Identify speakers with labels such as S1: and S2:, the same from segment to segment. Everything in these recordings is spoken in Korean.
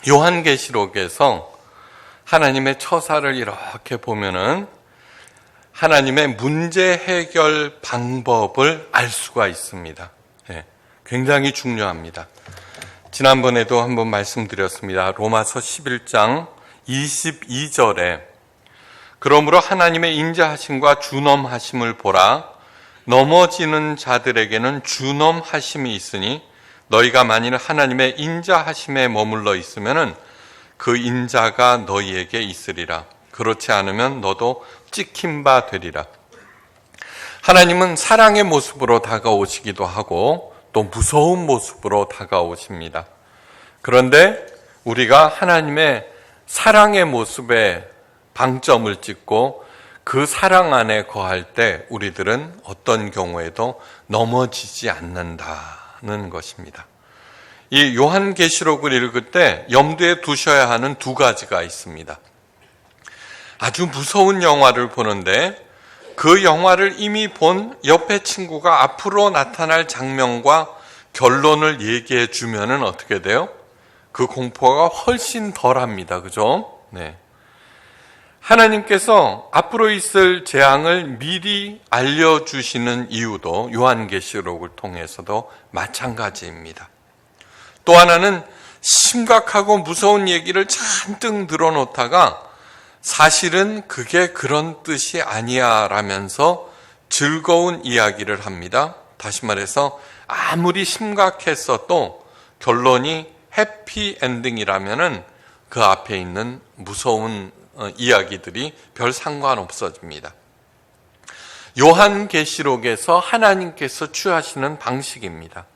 S1: 요한계시록에서 하나님의 처사를 이렇게 보면은 하나님의 문제 해결 방법을 알 수가 있습니다. 굉장히 중요합니다. 지난번에도 한번 말씀드렸습니다. 로마서 11장 22절에 그러므로 하나님의 인자하심과 준엄하심을 보라. 넘어지는 자들에게는 준엄하심이 있으니 너희가 만일 하나님의 인자하심에 머물러 있으면은 그 인자가 너희에게 있으리라. 그렇지 않으면 너도 찍힌 바 되리라. 하나님은 사랑의 모습으로 다가오시기도 하고 또 무서운 모습으로 다가오십니다. 그런데 우리가 하나님의 사랑의 모습에 방점을 찍고 그 사랑 안에 거할 때 우리들은 어떤 경우에도 넘어지지 않는다는 것입니다. 이 요한계시록을 읽을 때 염두에 두셔야 하는 두 가지가 있습니다. 아주 무서운 영화를 보는데 그 영화를 이미 본 옆에 친구가 앞으로 나타날 장면과 결론을 얘기해 주면은 어떻게 돼요? 그 공포가 훨씬 덜합니다. 그죠? 네. 하나님께서 앞으로 있을 재앙을 미리 알려주시는 이유도 요한계시록을 통해서도 마찬가지입니다. 또 하나는 심각하고 무서운 얘기를 잔뜩 늘어놓다가 사실은 그게 그런 뜻이 아니야 라면서 즐거운 이야기를 합니다. 다시 말해서 아무리 심각했어도 결론이 해피 엔딩이라면은 그 앞에 있는 무서운 이야기들이 별 상관없어집니다. 요한계시록에서 하나님께서 취하시는 방식입니다.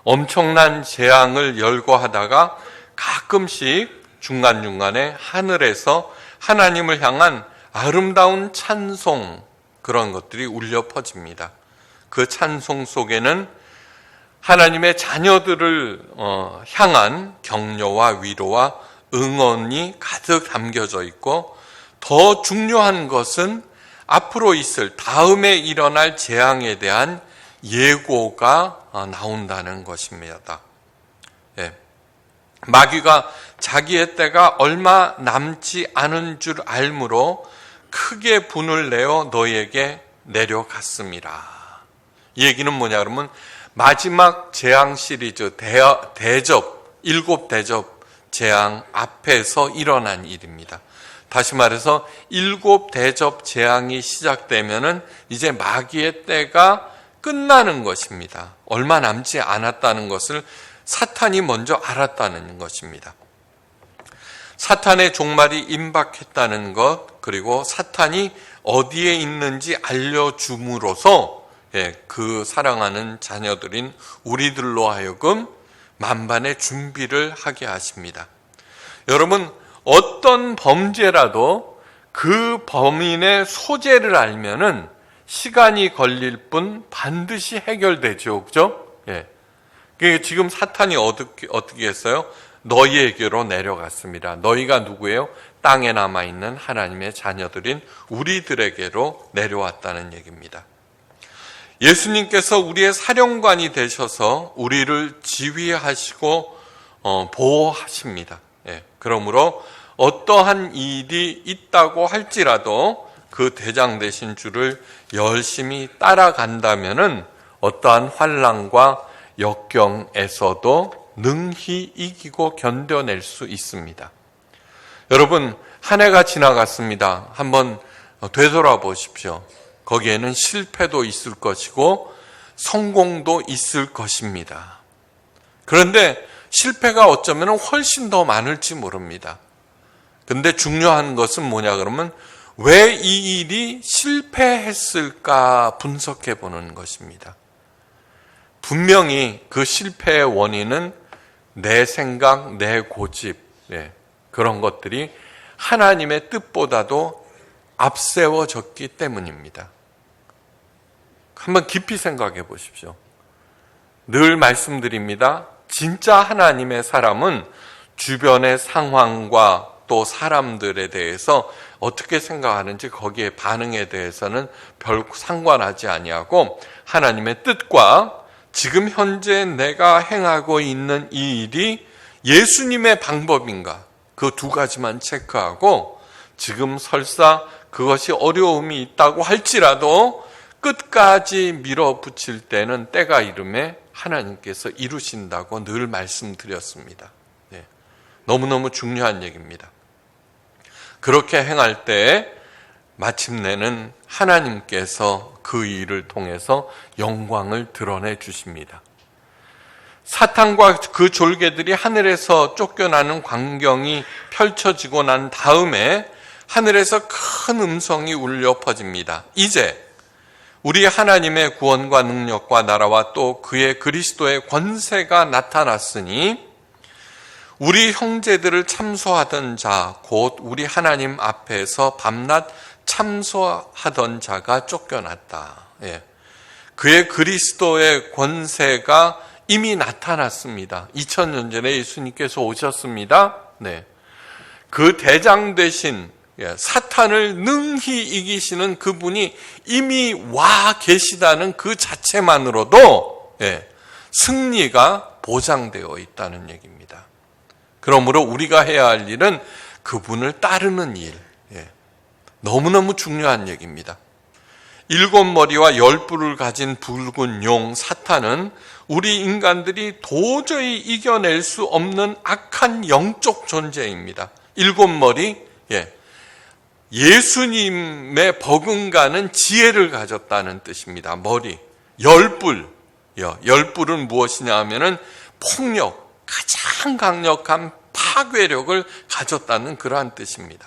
S1: 엄청난 재앙을 열거하다가 가끔씩 중간중간에 하늘에서 하나님을 향한 아름다운 찬송, 그런 것들이 울려 퍼집니다. 그 찬송 속에는 하나님의 자녀들을 향한 격려와 위로와 응원이 가득 담겨져 있고, 더 중요한 것은 앞으로 있을 다음에 일어날 재앙에 대한 예고가 나온다는 것입니다. 마귀가 자기의 때가 얼마 남지 않은 줄 알므로 크게 분을 내어 너희에게 내려갔습니다. 이 얘기는 뭐냐 그러면 마지막 재앙 시리즈 대접, 7 대접 재앙 앞에서 일어난 일입니다. 다시 말해서 7 대접 재앙이 시작되면은 이제 마귀의 때가 끝나는 것입니다. 얼마 남지 않았다는 것을 사탄이 먼저 알았다는 것입니다. 사탄의 종말이 임박했다는 것, 그리고 사탄이 어디에 있는지 알려줌으로써 그 사랑하는 자녀들인 우리들로 하여금 만반의 준비를 하게 하십니다. 여러분, 어떤 범죄라도 그 범인의 소재를 알면은 시간이 걸릴 뿐 반드시 해결되죠. 그죠? 지금 사탄이 어떻게 했어요? 너희에게로 내려갔습니다. 너희가 누구예요? 땅에 남아있는 하나님의 자녀들인 우리들에게로 내려왔다는 얘기입니다. 예수님께서 우리의 사령관이 되셔서 우리를 지휘하시고 보호하십니다. 그러므로 어떠한 일이 있다고 할지라도 그 대장 되신 주를 열심히 따라간다면은 어떠한 환난과 역경에서도 능히 이기고 견뎌낼 수 있습니다. 여러분, 한 해가 지나갔습니다. 한번 되돌아보십시오. 거기에는 실패도 있을 것이고 성공도 있을 것입니다. 그런데 실패가 어쩌면 훨씬 더 많을지 모릅니다. 근데 중요한 것은 뭐냐 그러면 왜 이 일이 실패했을까 분석해 보는 것입니다. 분명히 그 실패의 원인은 내 생각, 내 고집, 그런 것들이 하나님의 뜻보다도 앞세워졌기 때문입니다. 한번 깊이 생각해 보십시오. 늘 말씀드립니다. 진짜 하나님의 사람은 주변의 상황과 또 사람들에 대해서 어떻게 생각하는지 거기에 반응에 대해서는 별 상관하지 아니하고 하나님의 뜻과 지금 현재 내가 행하고 있는 이 일이 예수님의 방법인가? 그 두 가지만 체크하고 지금 설사 그것이 어려움이 있다고 할지라도 끝까지 밀어붙일 때는 때가 이름에 하나님께서 이루신다고 늘 말씀드렸습니다. 네. 너무너무 중요한 얘기입니다. 그렇게 행할 때 마침내는 하나님께서 그 일을 통해서 영광을 드러내 주십니다. 사탄과 그 졸개들이 하늘에서 쫓겨나는 광경이 펼쳐지고 난 다음에 하늘에서 큰 음성이 울려 퍼집니다. 이제 우리 하나님의 구원과 능력과 나라와 또 그의 그리스도의 권세가 나타났으니 우리 형제들을 참소하던 자, 곧 우리 하나님 앞에서 밤낮 참소하던 자가 쫓겨났다. 예. 그의 그리스도의 권세가 이미 나타났습니다. 2000년 전에 예수님께서 오셨습니다. 네. 그 대장 되신 사탄을 능히 이기시는 그분이 이미 와 계시다는 그 자체만으로도 승리가 보장되어 있다는 얘기입니다. 그러므로 우리가 해야 할 일은 그분을 따르는 일. 너무너무 중요한 얘기입니다. 7머리와 10뿔을 가진 붉은 용 사탄은 우리 인간들이 도저히 이겨낼 수 없는 악한 영적 존재입니다. 7머리, 예수님의 버금가는 지혜를 가졌다는 뜻입니다. 머리. 10뿔. 10뿔은 무엇이냐 하면은 폭력, 가장 강력한 파괴력을 가졌다는 그러한 뜻입니다.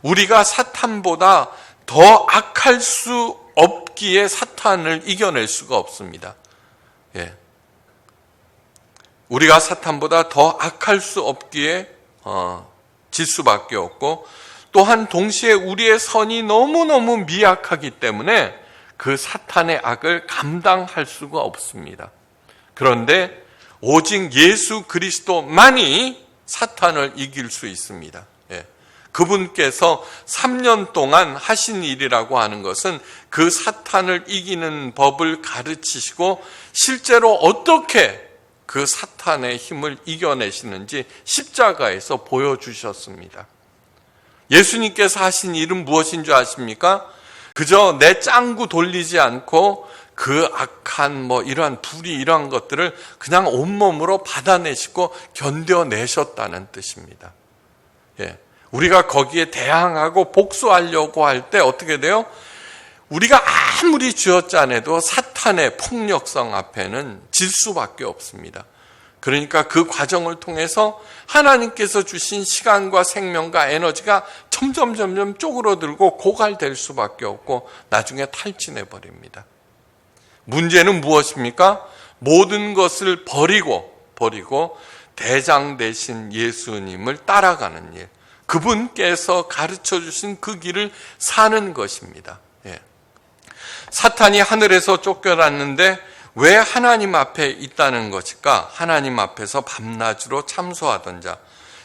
S1: 우리가 사탄보다 더 악할 수 없기에 사탄을 이겨낼 수가 없습니다. 우리가 사탄보다 더 악할 수 없기에 질 수밖에 없고, 또한 동시에 우리의 선이 너무너무 미약하기 때문에 그 사탄의 악을 감당할 수가 없습니다. 그런데 오직 예수 그리스도만이 사탄을 이길 수 있습니다. 그분께서 3년 동안 하신 일이라고 하는 것은 그 사탄을 이기는 법을 가르치시고 실제로 어떻게 그 사탄의 힘을 이겨내시는지 십자가에서 보여주셨습니다. 예수님께서 하신 일은 무엇인 줄 아십니까? 그저 내 짱구 돌리지 않고 그 악한 이러한 불이 이러한 것들을 그냥 온몸으로 받아내시고 견뎌내셨다는 뜻입니다. 우리가 거기에 대항하고 복수하려고 할 때 어떻게 돼요? 우리가 아무리 쥐어짜내도 사탄의 폭력성 앞에는 질 수밖에 없습니다. 그러니까 그 과정을 통해서 하나님께서 주신 시간과 생명과 에너지가 점점 쪼그러들고 고갈될 수밖에 없고 나중에 탈진해 버립니다. 문제는 무엇입니까? 모든 것을 버리고 대장 되신 예수님을 따라가는 일. 그분께서 가르쳐 주신 그 길을 사는 것입니다. 사탄이 하늘에서 쫓겨났는데 왜 하나님 앞에 있다는 것일까? 하나님 앞에서 밤낮으로 참소하던 자.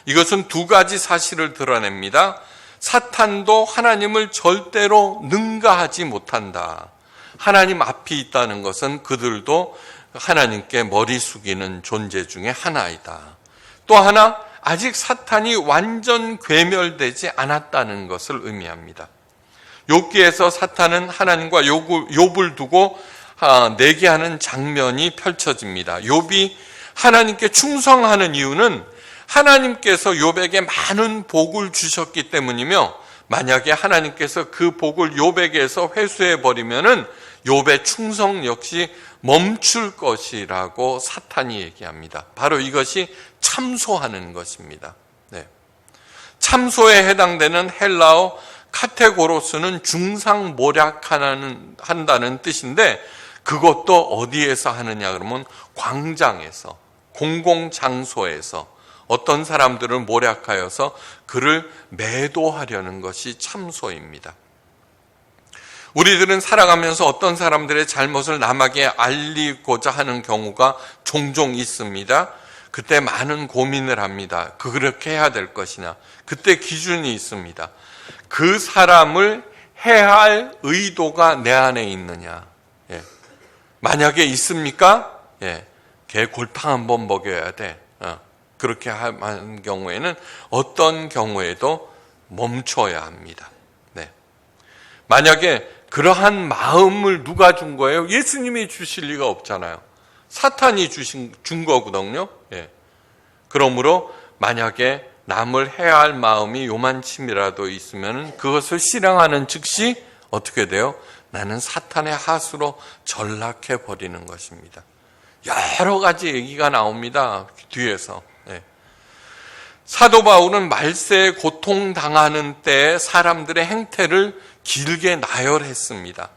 S1: 이것은 두 가지 사실을 드러냅니다. 사탄도 하나님을 절대로 능가하지 못한다. 하나님 앞에 있다는 것은 그들도 하나님께 머리 숙이는 존재 중에 하나이다. 또 하나, 아직 사탄이 완전 괴멸되지 않았다는 것을 의미합니다. 욥기에서 사탄은 하나님과 욥을 두고 내기하는 장면이 펼쳐집니다. 욥이 하나님께 충성하는 이유는 하나님께서 욥에게 많은 복을 주셨기 때문이며, 만약에 하나님께서 그 복을 욥에게서 회수해 버리면은 욥의 충성 역시 멈출 것이라고 사탄이 얘기합니다. 바로 이것이 참소하는 것입니다. 참소에 해당되는 헬라어 카테고로스는 중상모략한다는 뜻인데, 그것도 어디에서 하느냐 그러면 광장에서, 공공장소에서 어떤 사람들을 모략하여서 그를 매도하려는 것이 참소입니다. 우리들은 살아가면서 어떤 사람들의 잘못을 남에게 알리고자 하는 경우가 종종 있습니다. 그때 많은 고민을 합니다. 그렇게 해야 될 것이냐. 그때 기준이 있습니다. 그 사람을 해할 의도가 내 안에 있느냐. 만약에 있습니까? 개 골탕 한번 먹여야 돼. 그렇게 하는 경우에는 어떤 경우에도 멈춰야 합니다. 만약에 그러한 마음을 누가 준 거예요? 예수님이 주실 리가 없잖아요. 사탄이 준 거거든요. 그러므로 만약에 남을 해야 할 마음이 요만침이라도 있으면 그것을 실행하는 즉시 어떻게 돼요? 나는 사탄의 하수로 전락해 버리는 것입니다. 여러 가지 얘기가 나옵니다. 뒤에서. 사도 바울은 말세에 고통당하는 때에 사람들의 행태를 길게 나열했습니다.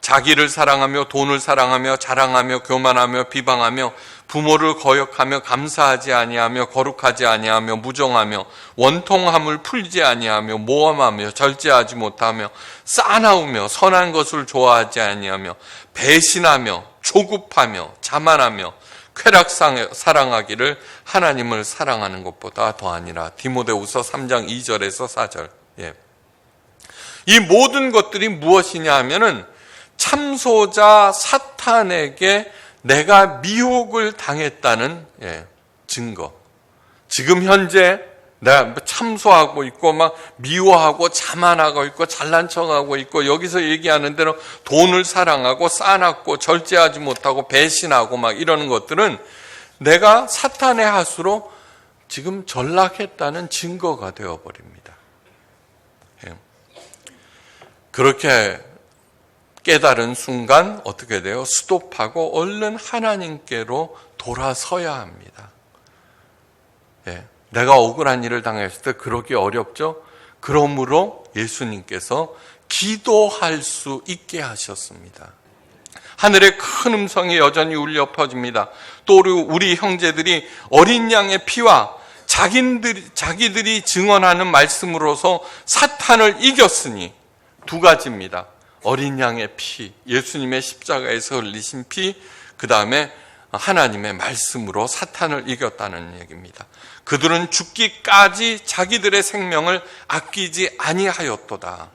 S1: 자기를 사랑하며 돈을 사랑하며 자랑하며 교만하며 비방하며 부모를 거역하며 감사하지 아니하며 거룩하지 아니하며 무정하며 원통함을 풀지 아니하며 모함하며 절제하지 못하며 싸나우며 선한 것을 좋아하지 아니하며 배신하며 조급하며 자만하며 쾌락 사랑하기를 하나님을 사랑하는 것보다 더하니라. 디모데후서 3장 2절에서 4절. 이 모든 것들이 무엇이냐 하면은 참소자 사탄에게 내가 미혹을 당했다는 증거. 지금 현재 내가 참소하고 있고 막 미워하고 자만하고 있고 잘난 척하고 있고 여기서 얘기하는 대로 돈을 사랑하고 싸납고 절제하지 못하고 배신하고 막 이러는 것들은 내가 사탄의 하수로 지금 전락했다는 증거가 되어버립니다. 그렇게 깨달은 순간 어떻게 돼요? 스톱하고 얼른 하나님께로 돌아서야 합니다. 내가 억울한 일을 당했을 때 그러기 어렵죠? 그러므로 예수님께서 기도할 수 있게 하셨습니다. 하늘의 큰 음성이 여전히 울려 퍼집니다. 또 우리 형제들이 어린 양의 피와 자기들이 증언하는 말씀으로서 사탄을 이겼으니 두 가지입니다. 어린 양의 피, 예수님의 십자가에서 흘리신 피, 그 다음에 하나님의 말씀으로 사탄을 이겼다는 얘기입니다. 그들은 죽기까지 자기들의 생명을 아끼지 아니하였도다.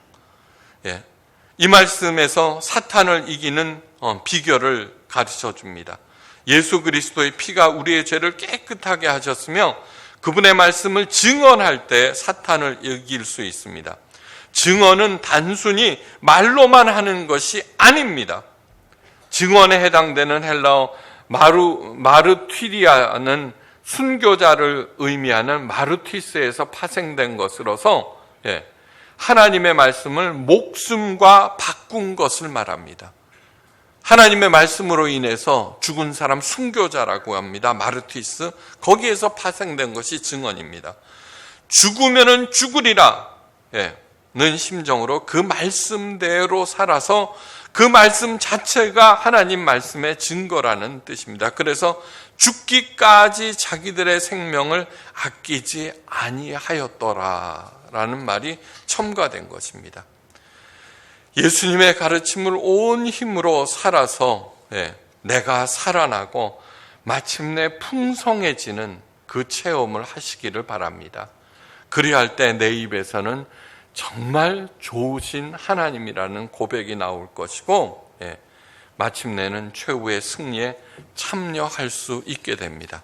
S1: 이 말씀에서 사탄을 이기는 비결을 가르쳐 줍니다. 예수 그리스도의 피가 우리의 죄를 깨끗하게 하셨으며 그분의 말씀을 증언할 때 사탄을 이길 수 있습니다. 증언은 단순히 말로만 하는 것이 아닙니다. 증언에 해당되는 헬라어 마르튀리아는 순교자를 의미하는 마르티스에서 파생된 것으로서 하나님의 말씀을 목숨과 바꾼 것을 말합니다. 하나님의 말씀으로 인해서 죽은 사람 순교자라고 합니다. 마르티스, 거기에서 파생된 것이 증언입니다. 죽으면은 죽으리라 는 심정으로 그 말씀대로 살아서 그 말씀 자체가 하나님 말씀의 증거라는 뜻입니다. 그래서 죽기까지 자기들의 생명을 아끼지 아니하였더라라는 말이 첨가된 것입니다. 예수님의 가르침을 온 힘으로 살아서 내가 살아나고 마침내 풍성해지는 그 체험을 하시기를 바랍니다. 그리할 때 내 입에서는 정말 좋으신 하나님이라는 고백이 나올 것이고 마침내는 최후의 승리에 참여할 수 있게 됩니다.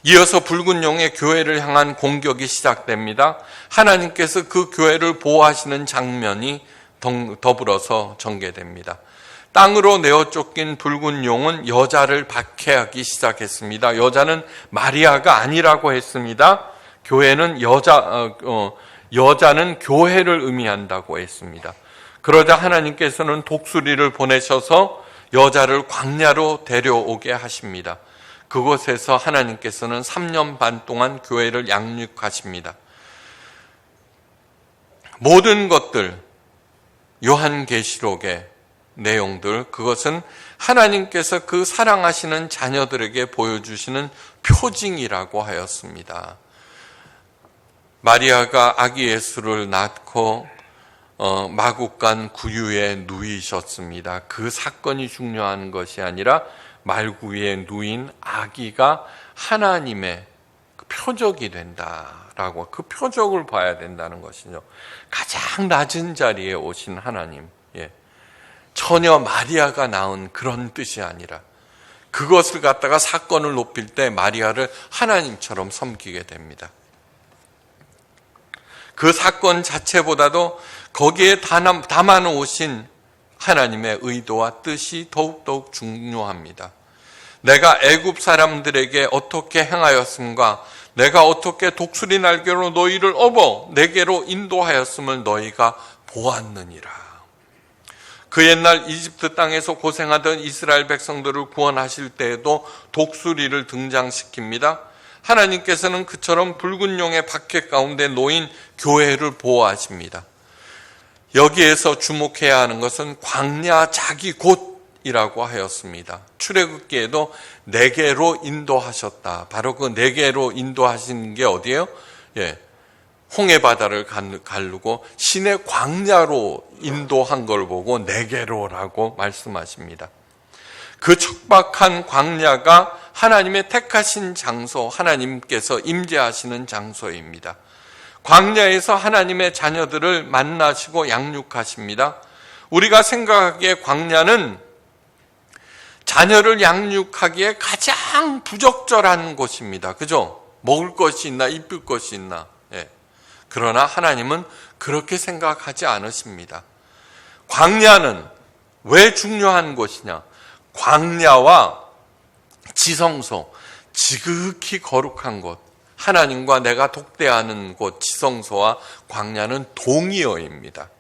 S1: 이어서 붉은 용의 교회를 향한 공격이 시작됩니다. 하나님께서 그 교회를 보호하시는 장면이 더불어서 전개됩니다. 땅으로 내어 쫓긴 붉은 용은 여자를 박해하기 시작했습니다. 여자는 마리아가 아니라고 했습니다. 교회는 여자는 교회를 의미한다고 했습니다. 그러자 하나님께서는 독수리를 보내셔서 여자를 광야로 데려오게 하십니다. 그곳에서 하나님께서는 3년 반 동안 교회를 양육하십니다. 모든 것들, 요한계시록의 내용들, 그것은 하나님께서 그 사랑하시는 자녀들에게 보여주시는 표징이라고 하였습니다. 마리아가 아기 예수를 낳고 마국간 구유에 누이셨습니다. 그 사건이 중요한 것이 아니라 말구유에 누인 아기가 하나님의 표적이 된다라고, 그 표적을 봐야 된다는 것이죠. 가장 낮은 자리에 오신 하나님, 처녀 마리아가 낳은 그런 뜻이 아니라 그것을 갖다가 사건을 높일 때 마리아를 하나님처럼 섬기게 됩니다. 그 사건 자체보다도 거기에 담아 놓으신 하나님의 의도와 뜻이 더욱더욱 중요합니다. 내가 애굽 사람들에게 어떻게 행하였음과 내가 어떻게 독수리 날개로 너희를 업어 내게로 인도하였음을 너희가 보았느니라. 그 옛날 이집트 땅에서 고생하던 이스라엘 백성들을 구원하실 때에도 독수리를 등장시킵니다. 하나님께서는 그처럼 붉은 용의 바퀴 가운데 놓인 교회를 보호하십니다. 여기에서 주목해야 하는 것은 광야 자기 곳이라고 하였습니다. 출애굽기에도 내게로 인도하셨다. 바로 그 내게로 인도하시는 게 어디예요? 홍해 바다를 가르고 신의 광야로 인도한 걸 보고 내게로라고 말씀하십니다. 그 척박한 광야가 하나님의 택하신 장소, 하나님께서 임재하시는 장소입니다. 광야에서 하나님의 자녀들을 만나시고 양육하십니다. 우리가 생각하기에 광야는 자녀를 양육하기에 가장 부적절한 곳입니다. 그죠? 먹을 것이 있나, 입을 것이 있나. 그러나 하나님은 그렇게 생각하지 않으십니다. 광야는 왜 중요한 곳이냐? 광야와 지성소, 지극히 거룩한 곳, 하나님과 내가 독대하는 곳, 지성소와 광야는 동의어입니다.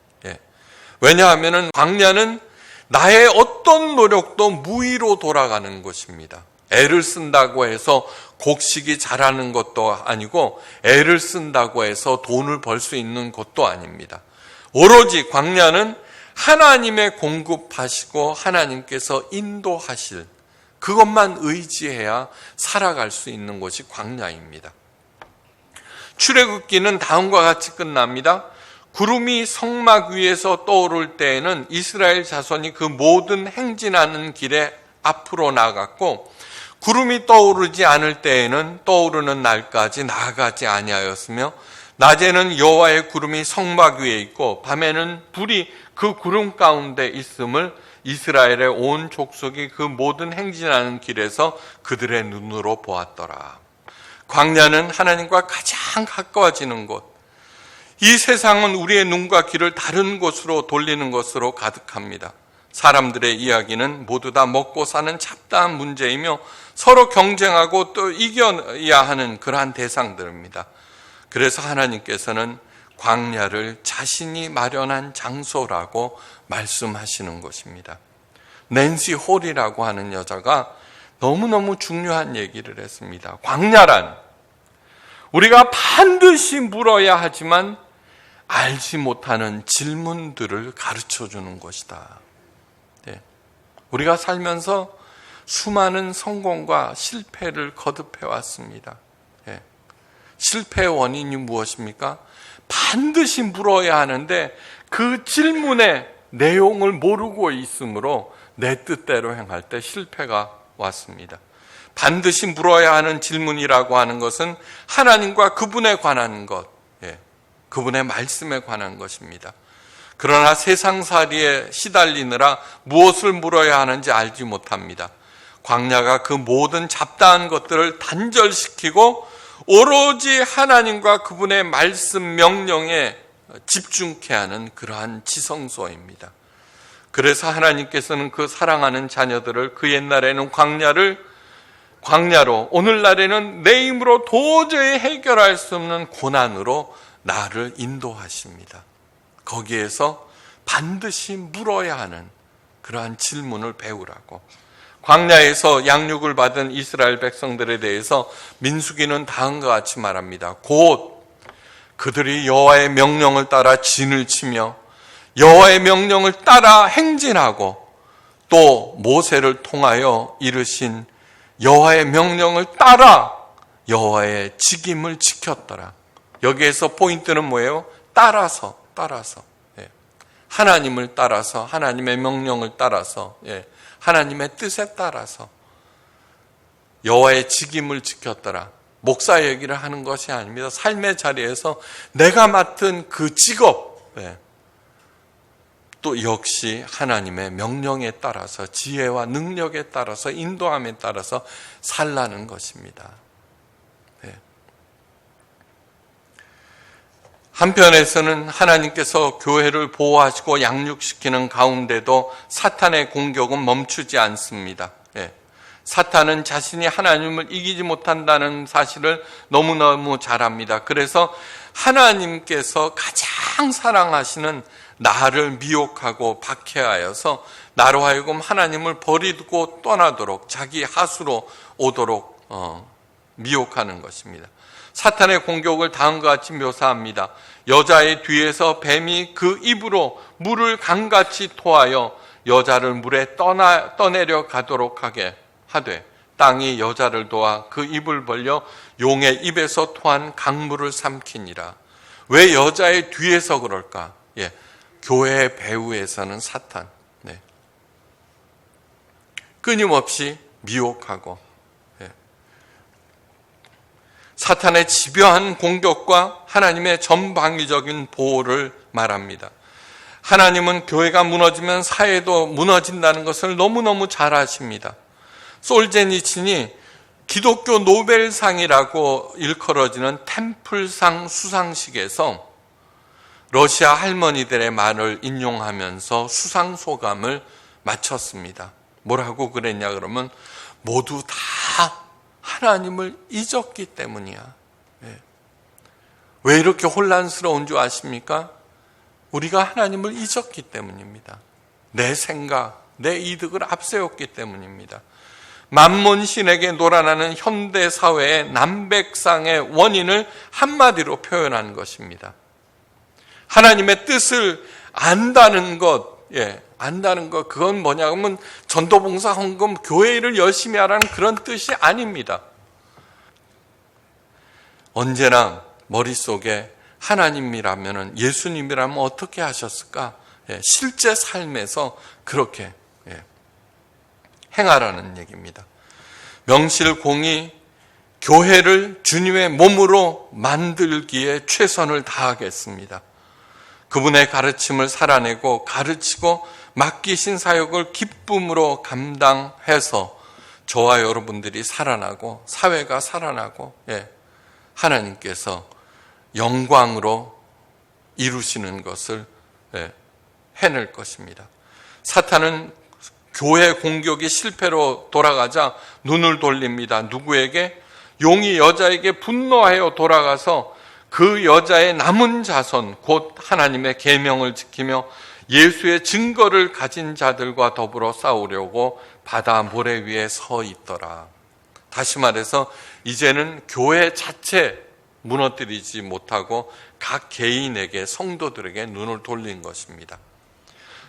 S1: 왜냐하면 광야는 나의 어떤 노력도 무의로 돌아가는 곳입니다. 애를 쓴다고 해서 곡식이 자라는 것도 아니고 애를 쓴다고 해서 돈을 벌 수 있는 곳도 아닙니다. 오로지 광야는 하나님의 공급하시고 하나님께서 인도하실 그것만 의지해야 살아갈 수 있는 곳이 광야입니다. 출애굽기는 다음과 같이 끝납니다. 구름이 성막 위에서 떠오를 때에는 이스라엘 자손이 그 모든 행진하는 길에 앞으로 나갔고 구름이 떠오르지 않을 때에는 떠오르는 날까지 나아가지 아니하였으며 낮에는 여호와의 구름이 성막 위에 있고 밤에는 불이 그 구름 가운데 있음을 이스라엘의 온 족속이 그 모든 행진하는 길에서 그들의 눈으로 보았더라. 광야는 하나님과 가장 가까워지는 곳. 이 세상은 우리의 눈과 귀를 다른 곳으로 돌리는 것으로 가득합니다. 사람들의 이야기는 모두 다 먹고 사는 잡다한 문제이며 서로 경쟁하고 또 이겨야 하는 그러한 대상들입니다. 그래서 하나님께서는 광야를 자신이 마련한 장소라고 말씀하시는 것입니다. 낸시 홀이라고 하는 여자가 너무너무 중요한 얘기를 했습니다. 광야란 우리가 반드시 물어야 하지만 알지 못하는 질문들을 가르쳐 주는 것이다. 우리가 살면서 수많은 성공과 실패를 거듭해 왔습니다. 실패의 원인이 무엇입니까? 반드시 물어야 하는데 그 질문의 내용을 모르고 있으므로 내 뜻대로 행할 때 실패가 왔습니다. 반드시 물어야 하는 질문이라고 하는 것은 하나님과 그분에 관한 것, 그분의 말씀에 관한 것입니다. 그러나 세상살이에 시달리느라 무엇을 물어야 하는지 알지 못합니다. 광야가 그 모든 잡다한 것들을 단절시키고 오로지 하나님과 그분의 말씀 명령에 집중케 하는 그러한 지성소입니다. 그래서 하나님께서는 그 사랑하는 자녀들을 그 옛날에는 광야로 오늘날에는 내 힘으로 도저히 해결할 수 없는 고난으로 나를 인도하십니다. 거기에서 반드시 물어야 하는 그러한 질문을 배우라고. 광야에서 양육을 받은 이스라엘 백성들에 대해서 민수기는 다음과 같이 말합니다. 곧 그들이 여호와의 명령을 따라 진을 치며 여호와의 명령을 따라 행진하고 또 모세를 통하여 이르신 여호와의 명령을 따라 여호와의 직임을 지켰더라. 여기에서 포인트는 뭐예요? 따라서. 하나님을 따라서, 하나님의 명령을 따라서, 하나님의 뜻에 따라서 여호와의 직임을 지켰더라. 목사 얘기를 하는 것이 아닙니다. 삶의 자리에서 내가 맡은 그 직업, 또 역시 하나님의 명령에 따라서 지혜와 능력에 따라서 인도함에 따라서 살라는 것입니다. 네. 한편에서는 하나님께서 교회를 보호하시고 양육시키는 가운데도 사탄의 공격은 멈추지 않습니다. 네. 사탄은 자신이 하나님을 이기지 못한다는 사실을 너무너무 잘 압니다. 그래서 하나님께서 가장 사랑하시는 나를 미혹하고 박해하여서 나로 하여금 하나님을 버리고 떠나도록 자기 하수로 오도록 미혹하는 것입니다. 사탄의 공격을 다음과 같이 묘사합니다. 여자의 뒤에서 뱀이 그 입으로 물을 강같이 토하여 여자를 물에 떠내려 가도록 하되 땅이 여자를 도와 그 입을 벌려 용의 입에서 토한 강물을 삼키니라. 왜 여자의 뒤에서 그럴까? 교회의 배후에서는 사탄, 끊임없이 미혹하고, 사탄의 집요한 공격과 하나님의 전방위적인 보호를 말합니다. 하나님은 교회가 무너지면 사회도 무너진다는 것을 너무너무 잘 아십니다. 솔제니친이 기독교 노벨상이라고 일컬어지는 템플상 수상식에서 러시아 할머니들의 말을 인용하면서 수상 소감을 마쳤습니다. 뭐라고 그랬냐 그러면 모두 다 하나님을 잊었기 때문이야. 왜 이렇게 혼란스러운 줄 아십니까? 우리가 하나님을 잊었기 때문입니다. 내 생각, 내 이득을 앞세웠기 때문입니다. 만몬신에게 놀아나는 현대사회의 남백상의 원인을 한마디로 표현한 것입니다. 하나님의 뜻을 안다는 것, 그건 뭐냐 하면 전도봉사, 헌금, 교회 일을 열심히 하라는 그런 뜻이 아닙니다. 언제나 머릿속에 하나님이라면, 예수님이라면 어떻게 하셨을까? 실제 삶에서 그렇게 행하라는 얘기입니다. 명실공히 교회를 주님의 몸으로 만들기에 최선을 다하겠습니다. 그분의 가르침을 살아내고 가르치고 맡기신 사역을 기쁨으로 감당해서 저와 여러분들이 살아나고 사회가 살아나고 하나님께서 영광으로 이루시는 것을 해낼 것입니다. 사탄은 교회 공격이 실패로 돌아가자 눈을 돌립니다. 누구에게? 용이 여자에게 분노하여 돌아가서 그 여자의 남은 자손, 곧 하나님의 계명을 지키며 예수의 증거를 가진 자들과 더불어 싸우려고 바다 모래 위에 서 있더라. 다시 말해서 이제는 교회 자체 무너뜨리지 못하고 각 개인에게, 성도들에게 눈을 돌린 것입니다.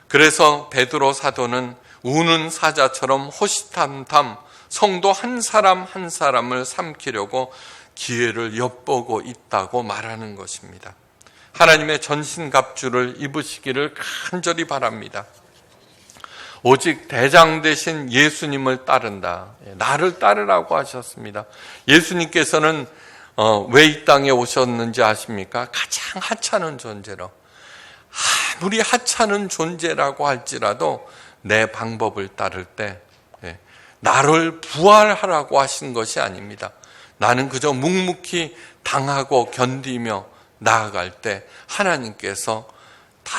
S1: 그래서 베드로 사도는 우는 사자처럼 호시탐탐 성도 한 사람 한 사람을 삼키려고 기회를 엿보고 있다고 말하는 것입니다. 하나님의 전신갑주를 입으시기를 간절히 바랍니다. 오직 대장 되신 예수님을 따른다. 나를 따르라고 하셨습니다. 예수님께서는 왜 이 땅에 오셨는지 아십니까? 가장 하찮은 존재로, 아무리 하찮은 존재라고 할지라도 내 방법을 따를 때 나를 부활하라고 하신 것이 아닙니다. 나는 그저 묵묵히 당하고 견디며 나아갈 때 하나님께서 다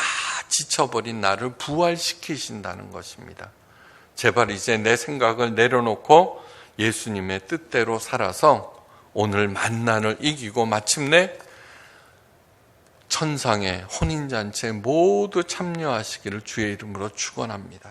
S1: 지쳐버린 나를 부활시키신다는 것입니다. 제발 이제 내 생각을 내려놓고 예수님의 뜻대로 살아서 오늘 만난을 이기고 마침내 천상의 혼인잔치에 모두 참여하시기를 주의 이름으로 축원합니다.